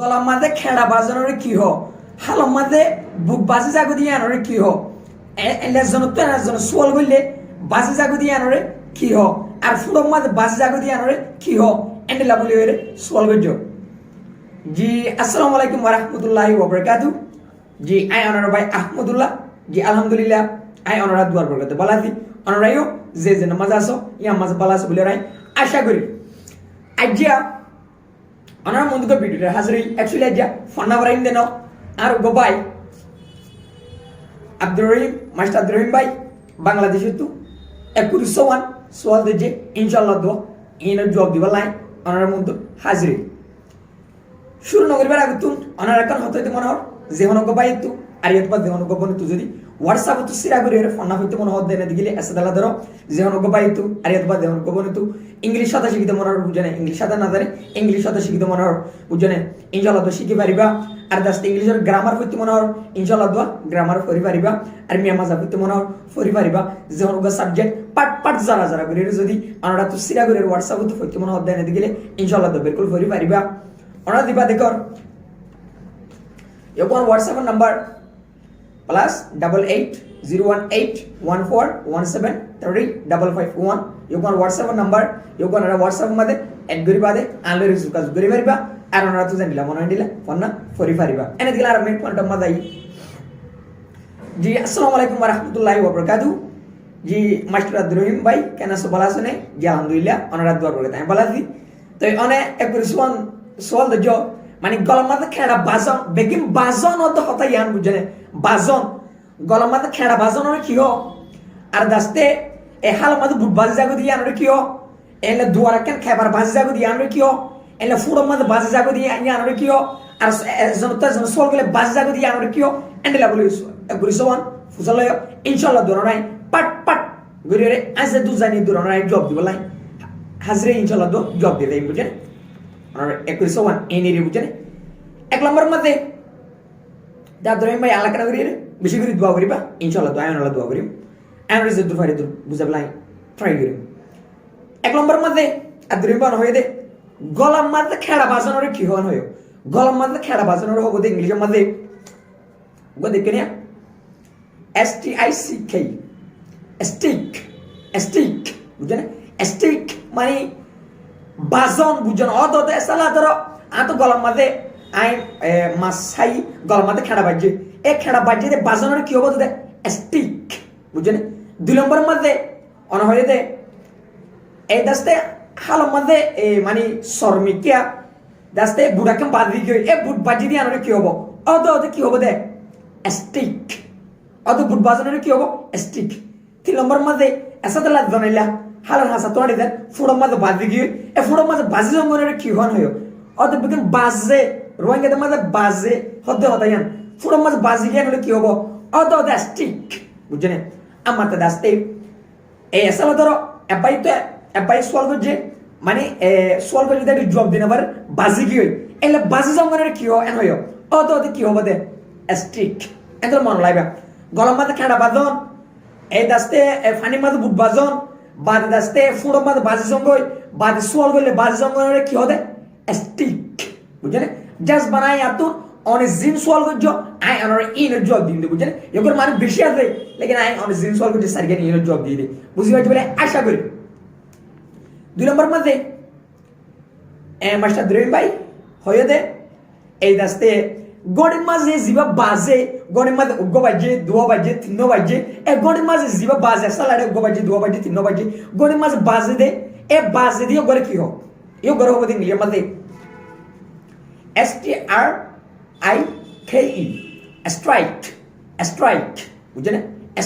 গলার মাঝে খেড়া বাজানোর কি হ হালর মাঝে বুক বাজি জাগু দিয়ে আনোরে কি হ এলেজন তো এলেজন সোয়াল করলে বাজি জাগু দিয়ে আনোরে কি হ আর ফুলর মাঝে বাজি জাগু দিয়ে আনোরে কি হ এন্ডেলা বলি ওরে সোয়াল করছো জি আসসালামু আলাইকুম ওয়া রাহমাতুল্লাহি ওয়া বারাকাতুহু জি আই অনার ভাই আহমদুল্লাহ জি আলহামদুলিল্লাহ আই অনারা দুয়ার বরকতে বালাতি অনারাইও যে নামাজ আসো ইয়া নামাজ বালাস বলে রাই আশা করি আজ্জা অনার মন্দুক ভিডিওতে হাজিরি অ্যাকচুয়ালি আজ্জা ফোন নাম্বার ইন দেন আর গো ভাই আব্দুর রহিম মাস্টার আব্দুর রহিম ভাই বাংলাদেশ তো একুরি সোয়ান সোয়াল দে যে ইনশাআল্লাহ দো ইনের জবাব দিবা লাই অনার মন্দুক হাজিরি শুরু নগরবার আগে তুন অনার এখন হতে মনে হয় যে হন গো ভাই তো আর ইয়াত বাদ দেহন গো বনে তো যদি হোয়াটসঅ্যাপ তো সিরা করে ফোন না হইতে মনে হয় দেনে দিলে এসদালা ধরো যে হন গো ভাই তো আর ইয়াত বাদ দেহন গো বনে তো ইংলিশ সাথে শিখিতে মনে হয় বুঝনে ইংলিশ সাথে না জানে ইংলিশ সাথে শিখিতে মনে হয় বুঝনে ইনশাআল্লাহ তো শিখি পারিবা আর দাস্তে ইংলিশের গ্রামার হইতে মনে হয় ইনশাআল্লাহ দোয়া গ্রামার পড়ি পারিবা আর মিয়া মাজা হইতে মনে হয় পড়ি পারিবা যে হন গো সাবজেক্ট পাট পাট যারা যারা করে যদি আমরা তো সিরা করে হোয়াটসঅ্যাপ তো হইতে মনে হয় দেনে দিলে ইনশাআল্লাহ তো বিলকুল পড়ি পারিবা ওনা দিবা দেখর your WhatsApp number +88018141735551 your WhatsApp number your WhatsApp मध्ये add করি বাদে আনলে সুকাজ করি পারিবা আর ওনারা তো জানিলা মনে হইলা ফোন না করি পারিবা এনে দিলা আর মেন পয়েন্ট মাদাই জি আসসালামু আলাইকুম ওয়া রাহমাতুল্লাহি ওয়া বারাকাতুহু জি মাস্টার আব্দুর রহিম ভাই কেন সব ভালো আছেন জি আলহামদুলিল্লাহ ওনারা দোয়া করে তাই ভালো আছি তো অনেক একবার সোয়াল দjo মানে গলার মাঝে খেড়া বাজন বেগিন বাজন অত কথা ইয়ান বুঝে বাজন গলার মাঝে খেড়া বাজন কি হো আর দাস্তে এ হাল মাঝে বুট বাজি জাগো দিয়ে আনরে কি হো এলে দুয়ার কেন খাবার বাজি জাগো দিয়ে আনরে কি হো এলে ফুড়র মাঝে বাজি জাগো দিয়ে আনরে কি হো আর জন সোল গলে বাজি জাগো দিয়ে আনরে কি হো এন্ডেলা বলি গুরিসওয়ান ফুসালে ইনশাআল্লাহ দরনাই পাট পাট গরিরে আজ দু জানি দরনাই জব দিবলাই হাজরে ইনশাআল্লাহ দো জব দিবে বুঝে আর 21 এনে বুঝেন এক নম্বর মধ্যে আব্দুর রহিম ভাই আল্লাহ কেন করি বেশি করে দোয়া করিবা ইনশাআল্লাহ দোয়া আল্লাহ দোয়া করিম এন্ড রিজ দু ফারি দু বুঝাবলাই ট্রাই করিম এক নম্বর মধ্যে আব্দুর রহিম বান হয়ে দে গলার মধ্যে খেড়া বাজানোর কি হন হয় গলার মধ্যে খেড়া বাজানোর হবে দে ইংলিশের মধ্যে গো দেখে নিয়া STICK স্টিক বুঝেন স্টিক মানে বাজন বুঝন অত এসালা ধরো আতো গলার মাঝে আই মাসাই গলার মাঝে খেড়া বাজছে এই খেড়া বাজছে বাজনের কি হবো তো স্টিক বুঝছেন দুই নম্বরের মধ্যে অন হয়ে দে এই দাস্তে হালের মধ্যে মানে শর্মিকিয়া দাস্তে বুড়াকে বাদ দিয়ে এ বুট বাজি দিয়ে আনলে কি হবো অত কি হবো দে স্টিক অত বুট বাজনের কি হবো স্টিক তিন নম্বরের মধ্যে এসাতে লাগ জানাইলা হালার হাসা তোড়ে দেন ফুড়র মাঝে বাজি গিয়ে এ ফুড়র মাঝে বাজি জঙ্গনের কি হন হয় অত বিকেন বাজে রোহিঙ্গাদের মাঝে বাজে হতে হতায়ান ফুড়র মাঝে বাজি গিয়ে হলে কি হবো অত স্টিক বুঝছেন আমার তো দাস্তে এই এসালা ধরো এবাই সোয়াল করছে মানে সোয়াল করে যদি জব দিন আবার বাজি গিয়ে এলে বাজি জঙ্গনের কি হয় এন হয় অত কি হবো দে স্টিক এত মনে লাগবে গলার মাঝে খেড়া বাজন এই দাস্তে ফানি মাঝে বুট বাজন বাদ দাস্তে ফুড়র মাঝে বাজি জঙ্গই বাদ সোয়াল করলে বাজি জঙ্গনের কি হবে স্টিক বুঝছেন জাস্ট বানাই আতুন অনেক জিন সোয়াল করছো আই অনার ইনের জব দিন বুঝছেন এগুলো মানে বেশি আছে লেকিন আই অনেক জিন সোয়াল করছে সারিকে ইনের জব দিয়ে দে বুঝতে পারছি বলে আশা করি দুই নম্বর মধ্যে মাস্টার দ্রহিম ভাই হয়ে দে এই দাস্তে গড়ের মাঝে জিবা বাজে গড়ের মাঝে উগ্গ বাজে দুয়া বাজে তিন বাজে এ গড়ের মাঝে জিবা বাজে সালারে উগ্গ বাজে দুয়া বাজে তিন বাজে গড়ের মাঝে বাজে দে এ বাজে দিয়ে গড়ে কি হোক ইউ গড়ে হবে ইংলিশের মধ্যে STRIKE স্ট্রাইক বুঝছেন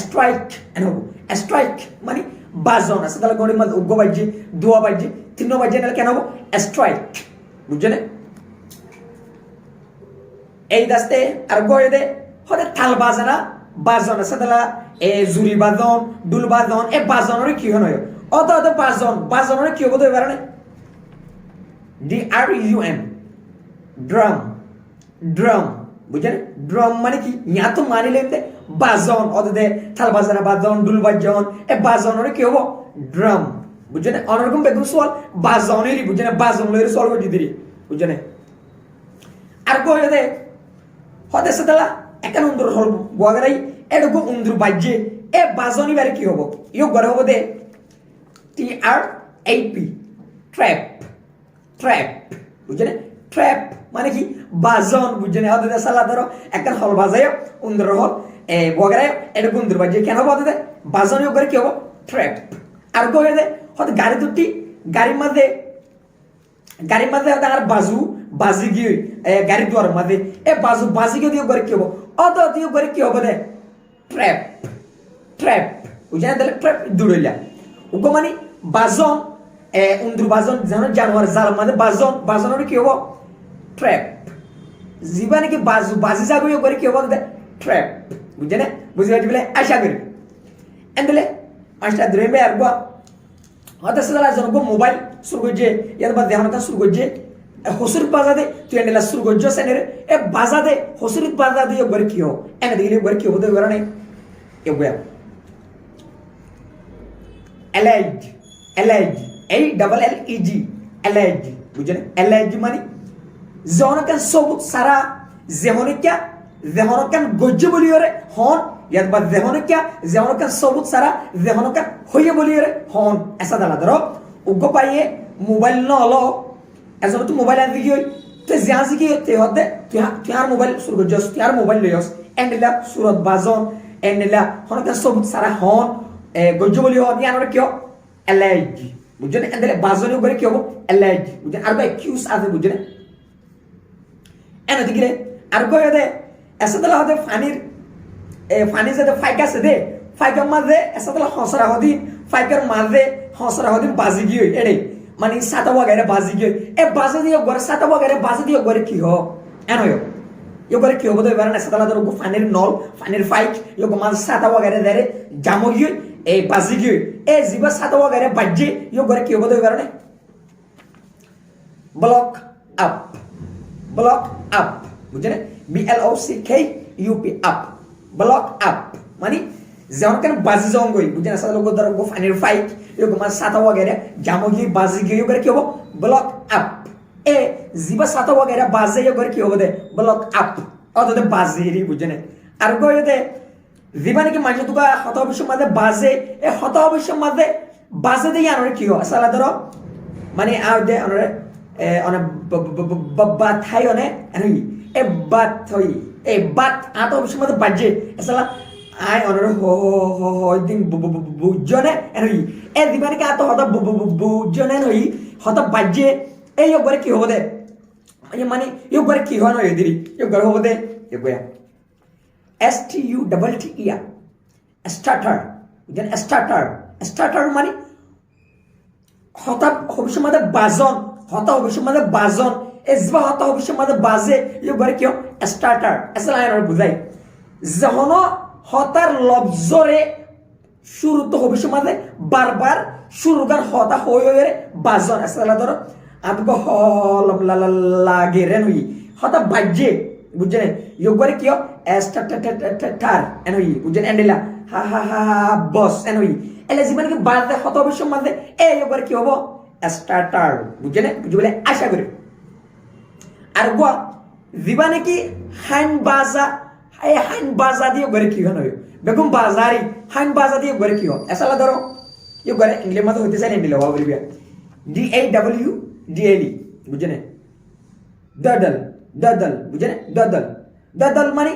স্ট্রাইক এন হবো স্ট্রাইক মানে বাজন আছে তাহলে গড়ের মাঝে উগ্গ বাজে দুয়া বাজে তিন বাজে নাহলে কেন হবো স্ট্রাইক বুঝছেন এই দাস্তে আর গড়ে দে হতে থাল বাজানা বাজন আছে তাহলে জুরি বাজন ডুল বাজন এ বাজনের কি হন হয় অত বাজনের কি হবো তো এবার DRUM ড্রাম বুঝছেন ড্রাম মানে কি ইয়া তো মানিলেন দে বাজন অত দে থাল বাজানা বাজন ডুল বাজন এ বাজনের কি হবো ড্রাম বুঝছেন অন্যরকম বেগুন সোয়াল বাজনেরই বুঝছেন বাজন লইরে সোয়াল করে দিদি বুঝছেন আর গো হতে সেতলা একান উন্দুর হল বগারাই এডগো উন্দুর বাজ্যে এ বাজনি বারে কি হবো ইও গরে হবো দে TRAP ট্র্যাপ ট্র্যাপ বুঝছেন ট্র্যাপ মানে কি বাজন বুঝছেন হতে সালা ধরো একান হল বাজায় উন্দুর হল বগারাই এডগো উন্দুর বাজ্যে কেন হবো হতে বাজনি গরে কি হবো ট্র্যাপ আর গো হতে গাড়ি দুটি গাড়ির মধ্যে আর বাজু বাজি গিয়ে গাড়ি দুয়ার মধ্যে এ বাজি গিয়ে দিয়ে করে কি হবো অত দিয়ে করে কি হবো দে ট্র্যাপ ট্র্যাপ বুঝলেন তাহলে ট্র্যাপ দূরইলা উগো মানে বাজন উন্দুর বাজন যেন জানোয়ার জাল মধ্যে বাজনের কি হবো ট্র্যাপ জিবা নাকি বাজি যাগো করে কি হবো দে ট্র্যাপ বুঝলেন বুঝতে পারছি বলে আশা করি এন্ডলে মাস্টার দ্রেবে আর গো হতে সেলা জনগো মোবাইল শুরু করছে ইয়ার বাদ দেখানো শুরু করছে হসুরিত বাজাদে তুই এনে শুরু করছো সেনের এ বাজাদে হসুরিত বাজাদে গরে কি হো এনে দিলে গরে কি হবো তো গরে নাই এগুয়া এলাইজ ALLEG এলাইজ বুঝছেন এলাইজ মানে জনকান সব সারা যেহনকান গজ্জ বলিয়রে হন ইয়ার বাদ যেহনকান সবুত সারা যেহনকান হইয়ে বলিয়রে হন এসা দালা ধরো উগ্র পাইয়ে মোবাইল ন হলো এজন তুই মোবাইল আনবি কি তুই জিয়াজি কি তুই হতে তুই আর মোবাইল শুরু করছস তুই আর মোবাইল লইস এন্ডিলা সুরত বাজন এন্ডিলা হনকান সবুত সারা হন গজ্জ বলি হন ইয়ানোর কি এলাইজ বুঝছেন এন্ডিলা বাজনের উপরে কি হবো এলাইজ বুঝছেন আর ভাই কিউস আছে বুঝছেন এনে দিকে আর কই দে এসা দালা হতে ফানি যেতে ফাইক আছে দে ফাইকের মাঝে এসা দালা হসরা হদিন ফাইকের মাঝে হসরা হদিন বাজি গিয়ে এড়ে মানে সাতা ওয়াগারে বাজি গিয়ে এ বাজি দিয়ে গরে সাতা ওয়াগারে বাজি দিয়ে গরে কি হ এন হয় ইও গরে কি হবো তো এবার এসা দালা ধরো ফানির নল ফানির ফাইক ইও মাঝে সাতা ওয়াগারে দেরে জামো গিয়ে এই বাজি গিয়ে এ জিবা সাতা ওয়াগারে বাজে ইও গরে কি হবো তো এবার ব্লক আপ বুঝছেন BLOCKUP আপ ব্লক আপ মানে যেমন কেন বাজি যাও গই বুঝছেন আসলে লোক ধরো ফানির ফাইট এরকম সাতা ওয়াগেরা জামো গিয়ে বাজি গিয়ে করে কি হবো ব্লক আপ এ জিবা সাতা ওয়াগেরা বাজে করে কি হবো দে ব্লক আপ অত বাজি বুঝছেন আর গই দে জিবা নাকি মানুষ তুকা হত অবশ্যই মাঝে বাজে এ হত অবশ্যই মাঝে বাজে দিয়ে আনরে কি হয় আসলে ধরো মানে আর দে আনরে অনে বাথাই অনে এনই এ বাথই এ বাত আত অবশ্যই মাঝে বাজে আসলে আই অনর দিন বুজনে এনই এ দিবানি কা তো হত বুজনে নই হত বাজে এই গরে কি হবো দে মানে ইউ গরে কি হয় নয় দিরি ইউ গরে হবো দে এ গয়া STUTTER স্টার্টার বুঝেন স্টার্টার মানে হত ভবিষ্যৎ মাঝে বাজন হত ভবিষ্যৎ মাঝে বাজন এজবা হত ভবিষ্যৎ মাঝে বাজে ইউ গরে কি স্টার্টার আসলে আই বুঝাই যখন হতার লব্জরে শুরু তো ভবিষ্যৎ মাঝে বারবার শুরুগার হতা হয়ে বাজন আসলে ধরো আদগ হলম লাগে রে নই হতা বাজে বুঝছেন ইউ গরে কি স্টার্টার এনই বুঝছেন এন্ডিলা হা বস এনই এলে জীবন কি বাজে হত ভবিষ্যৎ মাঝে এ ইউ গরে কি হবো স্টার্টার বুঝছেন বুঝি বলে আশা করি আর গো জীবনে কি হাইন বাজা দিয়ে গরে কি হয় বেগম বাজারি হাইন বাজা দিয়ে গরে কি হয় এসালা ধরো ইউ গরে ইংলিশ মাঝে হইতে চাই এন্ডিলা হওয়া বলবি DAWDLE বুঝছেন দদল বুঝছেন দদল মানে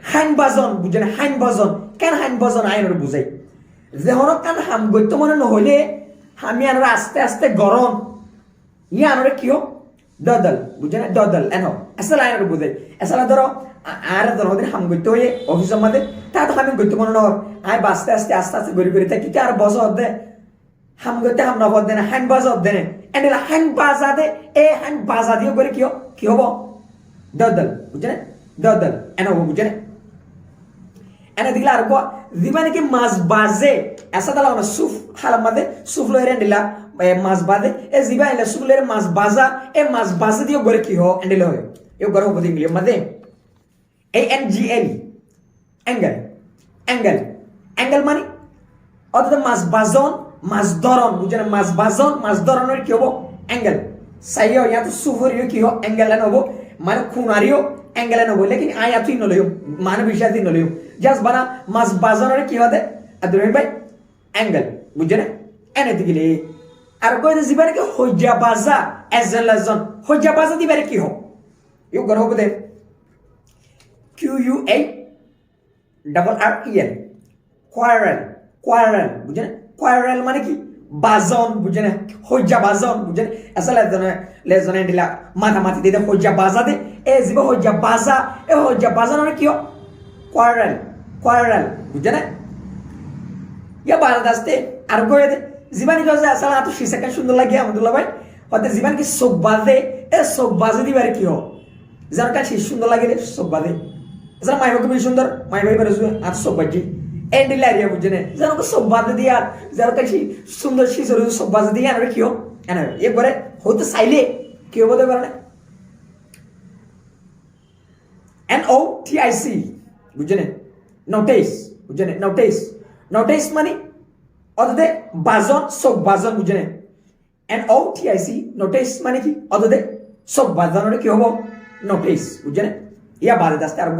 হাইন বাজন বুঝছেন হাইন বাজন কেন হাইন বাজন আইনের বুঝাই যেহন কান হাম গত্য মনে নহলে আমি আনরা আস্তে আস্তে গরম ইয়ে আনরে কিয় দদল বুঝছেন দদল এন আসলে আইনের বুঝাই আসলে ধরো আর ধরো হাম গত্য হয়ে অফিসের মধ্যে তা তো আমি গত্য মনে নহর আই আস্তে আস্তে গড়ি থাকি আর বছর দে হাম গতে হাম নবদ দেনে হাইন বাজা দেনে এন্ডেলা হাইন বাজা দে এ হাইন বাজা দিয়ে করে কি হবো দদল বুঝছেন দদল এন হবো বুঝছেন এনে দিলা আর গো দিবানে কি মাছ বাজে এসা দালা না সুফ হালা মাদে সুফ লয় এন্ডেলা মাছ বাজে এ জিবা এলা সুফ লয় মাছ বাজা এ মাছ বাজে দিয়ে করে কি হ এন্ডেলা হয় এ গরে হবো ইংলিশ মাদে ANGL অ্যাঙ্গেল মানে অর্থাৎ মাছ বাজন মাছ ধরন বুঝছেন মাছ বাজন মাছ ধরনের কি হবো অ্যাঙ্গেল সাইয়া ইয়াতে সুফর কি হবো অ্যাঙ্গেল এন হবো মানে খুনারিও অ্যাঙ্গেলে নবই লেকিন আয়া তুই নলইও মানে বিষয় তুই নলইও জাস্ট বানা মাছ বাজানোর কি হতে আদুর ভাই অ্যাঙ্গেল বুঝছে না এনে দিলে আর কই জীবনে কি হজ্জা বাজা এজেলাজন হজ্জা বাজা দিবারে কি হোক ইউ গর হবে দে QUA ডাবল REL কোয়ারেল বুঝেন কোয়ারেল মানে কি বাজন বুঝেন হজ্জা বাজন বুঝেন আসলে লেজনে দিলা মাথামাতি দিতে হজ্জা বাজা দে এ জীব হজ্জা বাজা এ হজ্জা বাজা মানে কি কোয়ারেল বুঝেন ইয়া বাজাদ আসতে আর কই দে জীবানি গজে আসলে এত শিশাকা সুন্দর লাগে আহমদুল্লাহ ভাই হতে জীবান কি চোখ বাজে এ চোখ বাজে দিবারে কি হোক যার কাছে সুন্দর লাগে রে চোখ বাজে যারা মাই বাকি সুন্দর মাই ভাই বেরো আর চোখ বাজি এন্ডিল এরিয়া বুঝছেন যেন চোখ বাজে দিয়ে আর যার কাছে সুন্দর শিশর চোখ বাজে দিয়ে আর কি হোক এনে একবারে হতে চাইলে কি হতে পারে না NOTIC বুঝছেন নোটিস বুঝছেন নোটিস মানে অতদে বাজন চোখ বাজন বুঝছেন NOTIC নোটিস মানে কি অতদে চোখ বাজনের কি হবো নোটিস বুঝছেন ইয়া বাজে দাস্তে আর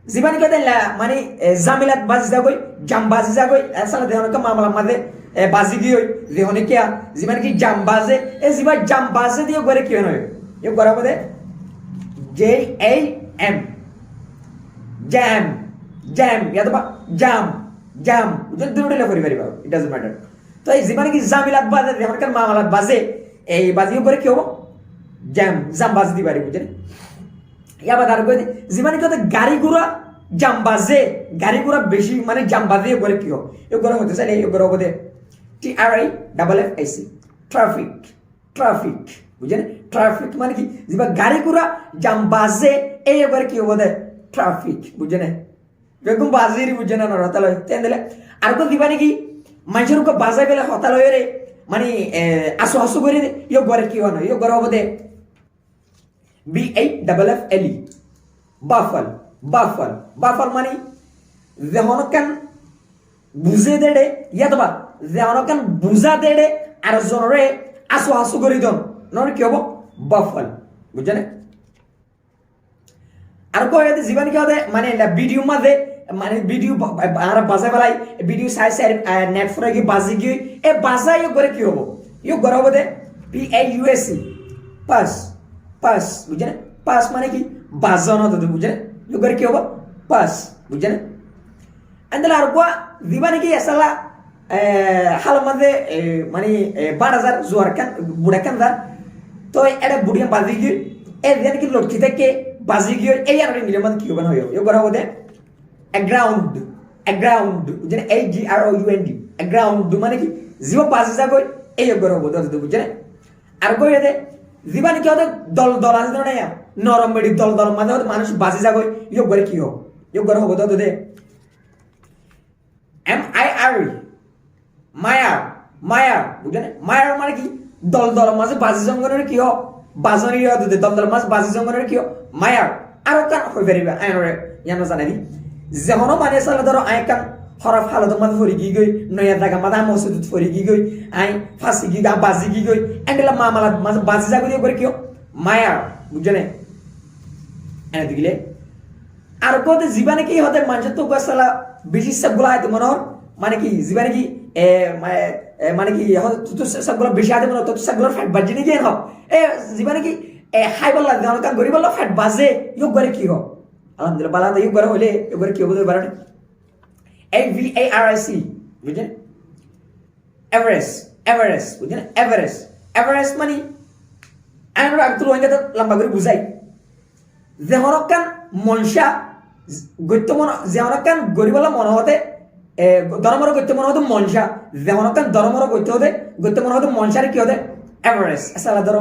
জীবানি কে দেলা মানে জামিলাত বাজি যাগই জাম বাজি যাগই আসলে দেহনকে মামলা মাঝে বাজি গিয়ে দেহনে কিয়া জীবান কি জাম বাজে এ জীবা জাম বাজে দিয়ে করে কি হয় এ করা বলে JAM জ্যাম ইয়াদবা জাম বুঝছেন দুটোলে করি পারিবা ইট ডাজন্ট ম্যাটার তো এই জীবানি কি জামিলাত বাজে দেহনকে মামলাত বাজে এই বাজিও করে কি হবো জাম বাজি দি পারি বুঝছেন ইয়াবা তার কই জীবানি কত গাড়ি ঘোড়া জামবাজে গাড়ি ঘোড়া বেশি মানে জামবাজে করে কি হয় এ করে হতে চাইলে এ করে হবে TRIFFIC ট্রাফিক বুঝছেন ট্রাফিক মানে কি যেবা গাড়ি ঘোড়া জামবাজে এই করে কি হবে ট্রাফিক বুঝছেন বেগুম বাজিরি বুঝছেন না হতালয় তেন দিলে আর কো দিবানি কি মানুষের কো বাজাই গেলে হতালয় রে মানে আসু করে ইয়ে করে কি হয় ইয়ে করে হবে BAFFLE বাফল মানে যেহনকান বুঝে দেড়ে ইয়াতবা যেহনকান বুঝা দেড়ে আর জনরে আসু করি দন নরে কি হবো বাফল বুঝছেন আর কই জীবানি কি হবে মানে ভিডিও মাঝে মানে ভিডিও আর বাজাই বেলাই ভিডিও সাই নেট ফরে কি বাজি গিয়ে এ বাজাই করে কি হবো ইউ করে হবে দে PAUSE পাস বুঝছেন পাস মানে কি বাজানো তো বুঝছেন ইউ করে কি হবো পাস বুঝছেন আন্দলা আর কোয়া দিবানি কি আসলা হাল মাঝে মানে 12,000 জোয়ার কান বুড়া কান দা তো এটা বুড়িয়া বাজি গিয়ে এ দিন কি লটকি থেকে বাজি গিয়ে এই আর নিলে মানে কি হবে না ইউ করে হবে দে গ্রাউন্ড বুঝছেন AGROUND গ্রাউন্ড মানে কি জীব বাজি যা কই এই করে হবে তো বুঝছেন আর কই দে জীবানি কি হতে দল আছে না নরম বেড়ি দল মানে মানুষ বাজি যাগই ইয়োগ করে কি হোক ইয়োগ করে হবো তো দে MIRE মায়ার বুঝলেন মায়ার মানে কি দল মাঝে বাজি জঙ্গলের কি হোক বাজনি হতে দল মাঝে বাজি জঙ্গলের কি হোক মায়ার আরো কান হয়ে পারিবে আইনরে জানো জানানি যেমন মানে সালে ধরো আই কান হরফ হালত মাঝে ফরি গি গই নয়া জায়গা মাঝে মসজিদ ফরি গি গই আই ফাঁসি গি গা বাজি গি গই এন্ডলা মামালা মাঝে বাজি যাগো দিয়ে করে কি হোক মায়ার বুঝছেন এনে দিলে আর কোতে জীবানে কি হতে মানুষ তো গছলা বেশি সবগুলা হয় তোমার মানে কি জীবানে কি মানে কি তো সবগুলা বেশি আছে মনে তো সবগুলা ফ্যাট বাজে নি কেন এ জীবানে কি হাই বললা জানো কাম করি বললা ফ্যাট বাজে ইউ করে কি হোক আলহামদুলিল্লাহ বালা ইউ করে হইলে ইউ করে কি হবে বারে AVARIC বুঝছেন এভারেস্ট বুঝছেন এভারেস্ট মানে আমরা একটু রোহিঙ্গা তো লম্বা করে বুঝাই যেহনকান মনসা গত্য মন যেহনকান গরিবলা মনে হতে ধর্মর গত্য মনে হতে মনসা যেহনকান ধর্মর গত্য মনে হতে মনসারে কি হতে এভারেস্ট আসলে ধরো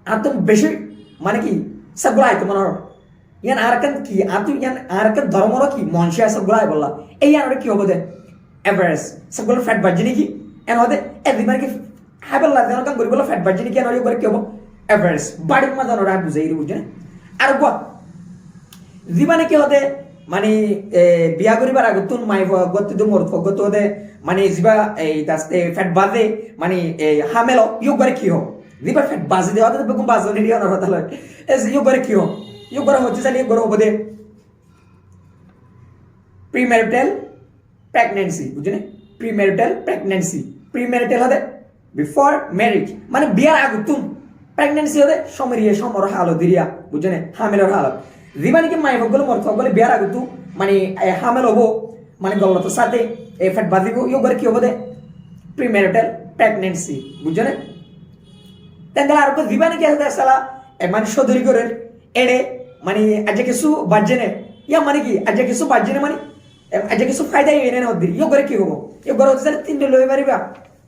আর তো বেশি মানে কি সবগুলো আইতো মনে হয় ইয়ান আরকান কি আতু ইয়ান আরকান ধর্মর কি মনসা সবগুলো আই বললা এই ইয়ান কি হবে দে এভারেস্ট সবগুলো ফ্যাট বাজে নাকি এন হতে এদি মানে কি হাই বললা যেহনকান গরিবলা ফ্যাট বাজে নাকি এন করে কি হবে এভারেস্ট বাড়ির মাঝে ওরা বুঝাই বুঝছেন আর কোয়া জীবানে কি হতে মানে বিয়া করিবার আগে তুন মাই গত তো মোর গত হতে মানে জিবা এই দাস্তে ফ্যাট বাজে মানে হামেলো ইউ করে কি হোক দিবা ফেট বাজি দেওয়া তো বেগুন বাজনে রিয়া না হতা লয় এস ইউ করে কি হো ইউ করে হচ্ছে জানি ইউ করে হবে দে প্রিম্যারিটাল প্রেগন্যান্সি বুঝছেন প্রিম্যারিটাল প্রেগন্যান্সি প্রিম্যারিটাল হতে বিফোর ম্যারেজ মানে বিয়ার আগে তুম প্রেগন্যান্সি হতে সমরিয়ে সমর হালত দিরিয়া বুঝছেন হামেলের হালত দিবানি কি মাই বগল মর বলে বিয়ার আগে তু মানে হামেল হবো মানে গলত সাথে এই ফেট বাজিব ইউ করে কি হবে দে প্রিম্যারিটাল প্রেগন্যান্সি বুঝছেন তেন্দলা আর দিবানি কি হতে সালা মানে সদরি করে এড়ে মানে আজ কিছু বাজেনে ইয়া মানে কি আজ কিছু বাজেনে মানে আজ কিছু ফায়দা এনে না হদ্দি ইউ করে কি হবো ইউ করে হচ্ছে তিনটে লই পারিবা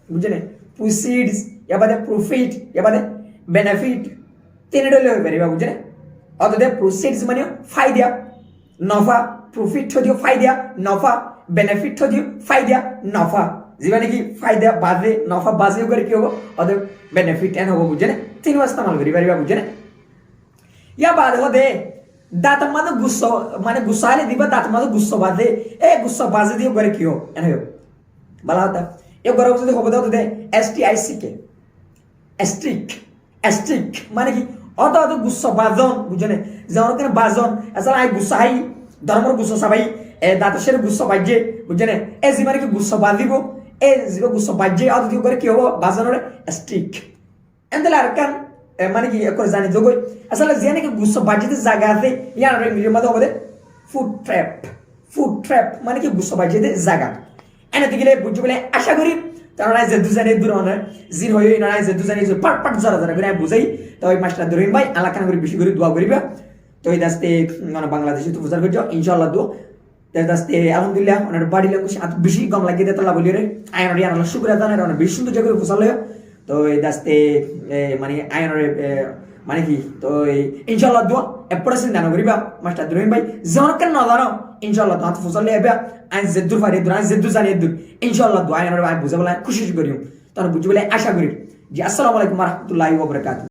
বুঝছেন প্রসিডস এবারে প্রফিট এবারে বেনিফিট তিনটে লই পারিবা বুঝছেন অতএব প্রসিডস মানে ফায়দা নফা প্রফিট হদিও ফায়দা নফা বেনিফিট হদিও ফায়দা নফা জীবনে কি ফায়দা বাজে নফা বাজে করে কি হবো অতএব বেনিফিট এন হবো বুঝছেন তিন মাস মাল করি পারিবা বুঝছেন ইয়া বাদ হদে দাঁত মাঝে গুচ্ছ মানে গুছাইলে দিবা দাঁত মাঝে গুচ্ছ বাজে এ গুচ্ছ বাজে দিয়ে করে কি হো এন হইব বলা হতা এ গরম যদি হবে দাও দে STICK স্ট্রিক স্ট্রিক মানে কি অত অত গুচ্ছ বাজন বুঝছেন যেমন কেন বাজন আসলে আই গুছাই ধর্মর গুচ্ছ সবাই এ দাঁতের সেরে গুচ্ছ বাজে বুঝছেন এ জি মানে কি গুচ্ছ বাজিব এ জীব গুচ্ছ বাজে অত দিয়ে করে কি হবো বাজনের স্ট্রিক এন্দলে আর কান মানে কি করে জানি যোগই আসলে যে নাকি গুচ্ছ বাজিতে জায়গা আছে ইয়ার ইংরেজির মধ্যে হবে ফুড ট্র্যাপ মানে কি গুচ্ছ বাজিতে জায়গা এনে গেলে বুঝতে বলে আশা করি তারা যে দুজনে দূর হয় জির হয়ে না যে দুজনে পাট পাট জরা জরা করে বুঝাই তো ওই মাস্টার ধরিন ভাই আলাকানা করে বেশি করে দোয়া করিবা তো এই দাস্তে বাংলাদেশে তো প্রচার করছো ইনশাআল্লাহ দো দাস্তে আলহামদুলিল্লাহ ওনার বাড়ি লাগুছে এত বেশি গম লাগিয়ে দেয় তালা বলি রে আয়নরে আনাল শুক্রিয়া জানার অনেক বেশি সুন্দর জায়গায় প্রচার লয় তো এই দাস্তে মানে আয়নরে মানে কি তো ইনশাআল্লাহ দোয়া এপরে চিন্তা করিবা মাস্টার ধরিন ভাই যেমন কেন না জানো ইনশাআল্লাহ তো প্রচার লয় এবার আইন জেদ্দুর ফারি দূর আইন জেদ্দু জানিয়ে দূর ইনশাআল্লাহ দোয়া আয়নরে বুঝে বলে খুশি করি তখন বুঝে বলে আশা করি জি আসসালামু আলাইকুম ওয়া রাহমাতুল্লাহি ওয়া বারাকাতুহু